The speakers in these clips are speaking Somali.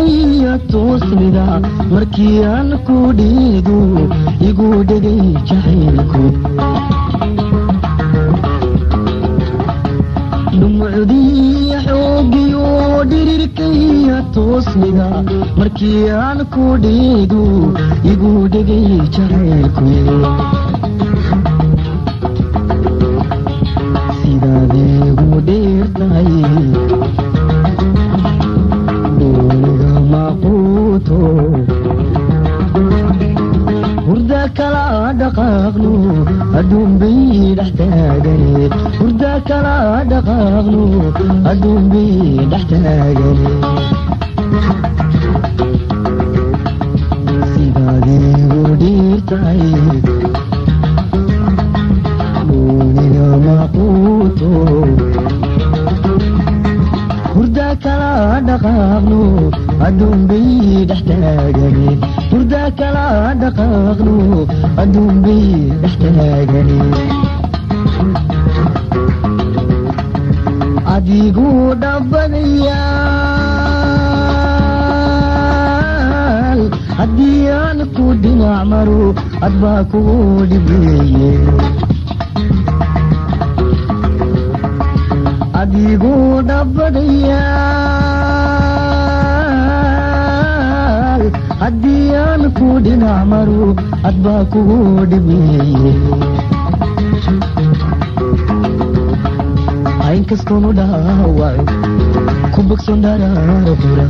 dhirirkaya toosnida markii aan ku dhiidu igu dhegay jacaylku dhumucdii xoogiyo dhirirkaya toosnida markii aan ku dhiidu igu dhegay jacaylku sidaadiigu dheertahay dooniga maquuto hurda kala dhaqaaqno adduun bay dhex taaganeed hurda kala dhaqaaqno adduun bay dhex taaganeed sidaadiigu dheertahay dooniga maquuto hurda kala dhaqaaqno adduun bay dhex taaganeed hurda kala dhaqaaqno adduun bay dhex taaganeed adigu dhabbadayaal haddii aan ku dhinac maro adbaa kugu dhibeeye adigu dhabbadayaal haddii aan ku dhinac maro adbaa kugu dhibeeye ainkastoonu dhaawaco ku bogson dharaara qura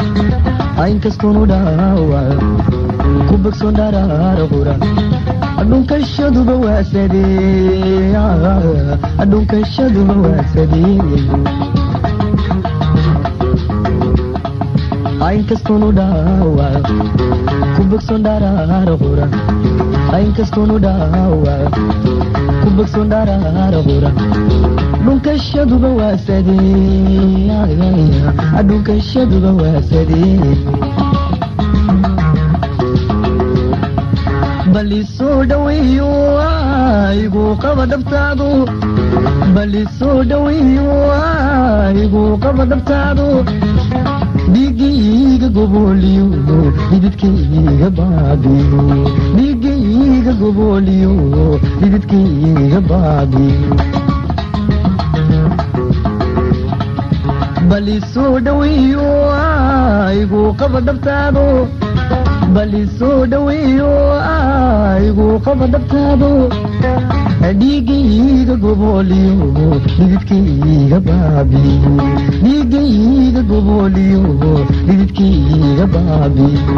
ainkastoonu dhaawaco ku bogson dharaara qura adhunkashaduba waasadee adhunkashaduba waasadee ainkastoonu dhaawaco ku bogson dharaara qura ainkastoonu dhaawaco ku bogson dharaara qura dhunkashaduba waasadee adhunkashaduba waasadee bal isoo dhaweeyo igu qaba dhabtaadu bal isoo dhaweeyo igu qaba dhabtaadu dhiigayga gobooliyo dhididkayga baabiyo dhiigayga gobooliyo dhididkayga baabiyo bal isoo dhaweeyo igu qaba dhabtaadu bal isoo dhaweeyo igu qaba dhabtaadu dhiigayga gobooliyo dhididkayga baabiyo dhiigayga gobooliyo dhididkayga baabiyo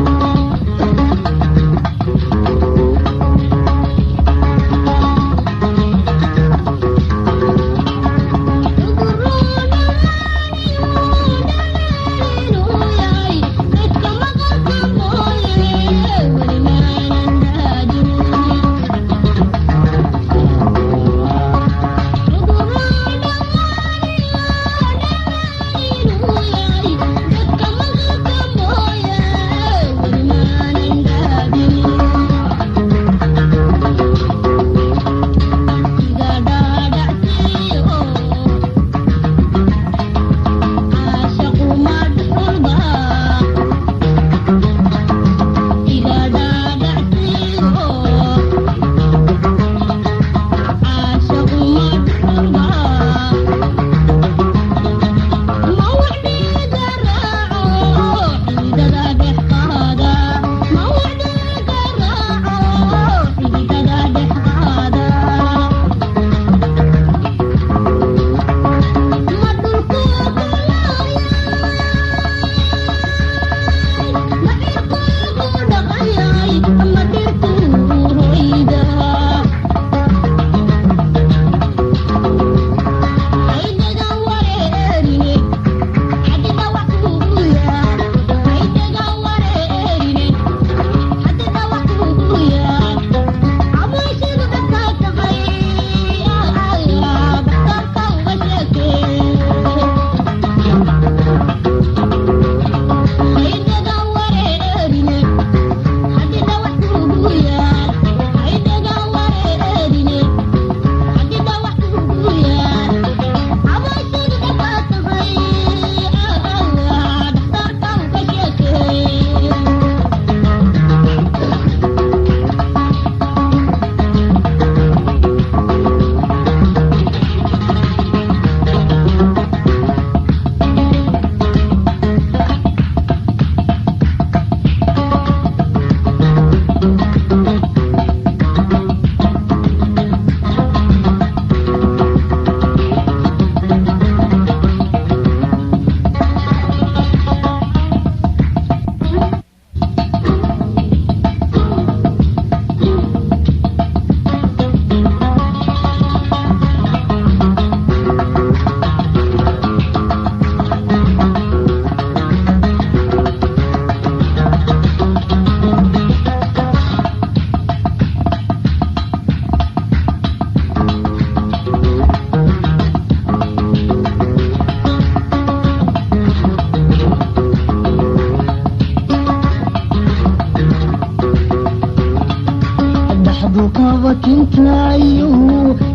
dhaxdu qabatintaayu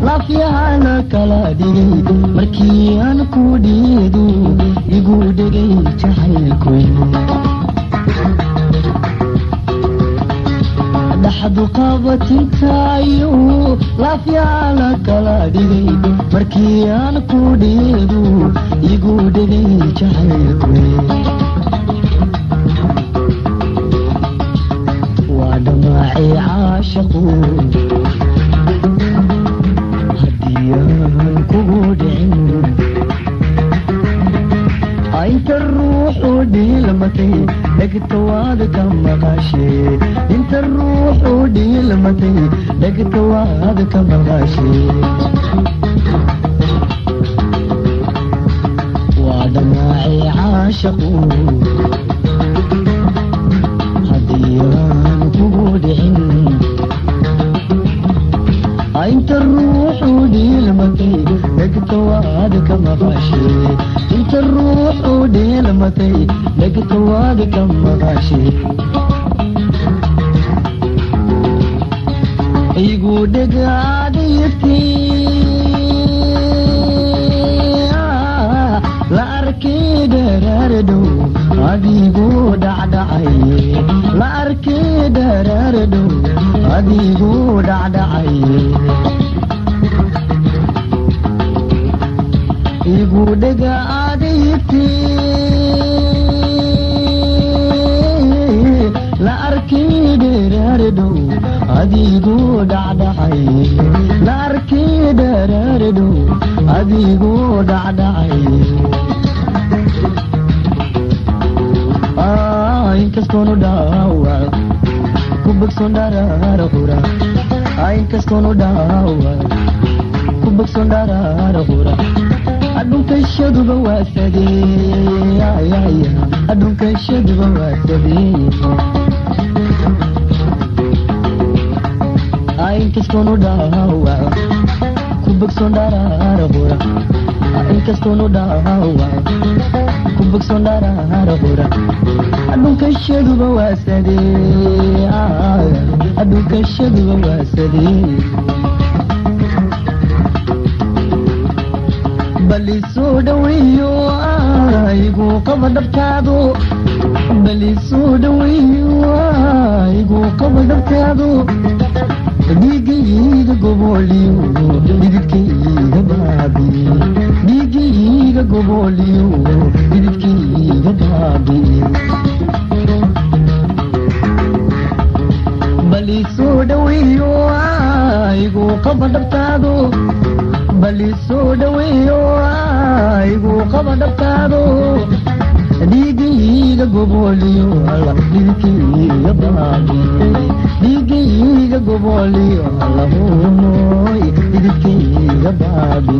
laafyaana kala dhigay markii aan ku dhiidu igu dhegay jacaylkuy dhaxdu qabatintaayu laafyaana kala dhigay markii aan ku dhiidu igu dhegay jacaylkuy ودمعي عاشقون هديان كودعين انت الروح ودي لمتي لقيت وادك مغاشي انت الروح ودي لمتي لقيت وادك مغاشي ودمعي عاشقون انت الروح ودي لمتي لقيت وادك مغاشي انت الروح ودي لمتي لقيت وادك مغاشي يقودك عاديتي لا اركيد راردو adigu dhacdhacay la arkay daraarado adigu dhacdhacay igu dhaga adeyti la arkay daraarado adigu dhacdhacay la arkay daraarado adigu dhacdhacay inkastoonu dhaawac ku bogsoon dharaara hura inkastoonu dhaawac ku bogsoon dharaara hura adhunkashaduba waasadee adhunkashaduba waasadee inkastoonu dhaawac ku bogsoon dharaara hura inkastoonu dhaawac ku bogsoon dharaara hura adhunkashaduba waasadee adhunkashaduba waasadee bal isoo dhaweeyo igu qaba dhabtaado bal isoo dhaweeyo igu qaba dhabtaado dhiigayga gobooliyo dhididkayga baabi dhiigayga gobooliyo dhididkayga baabi bal isoo dhaweeyo igu qaba dhabtaado bal isoo dhaweeyo igu qaba dhabtaado dhiigayga gobooliyo dhididkayga baabi dhiigayga gobooliyo allahunoy dhididkayga baabi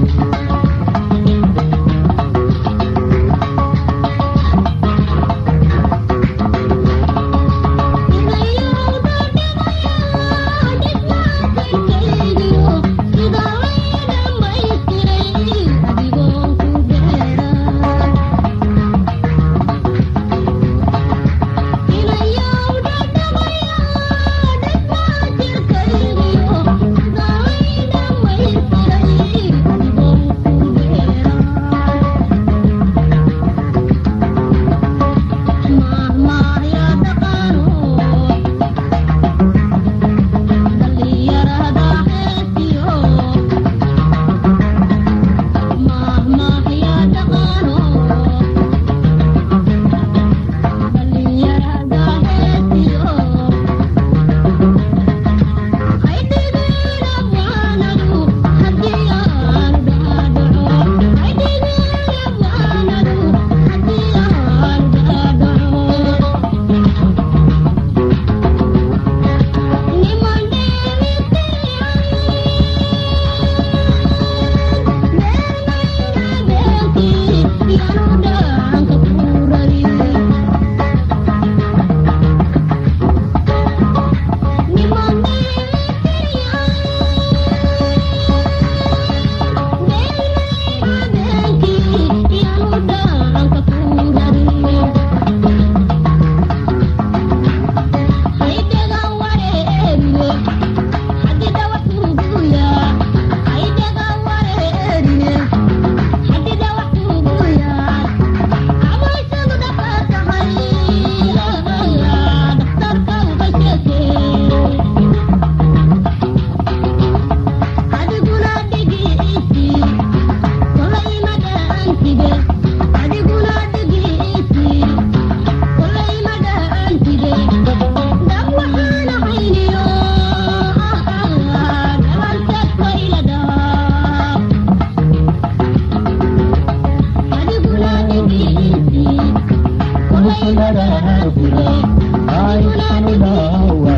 dhawa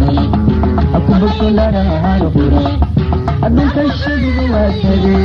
aku bukundara hura adunka shidu watade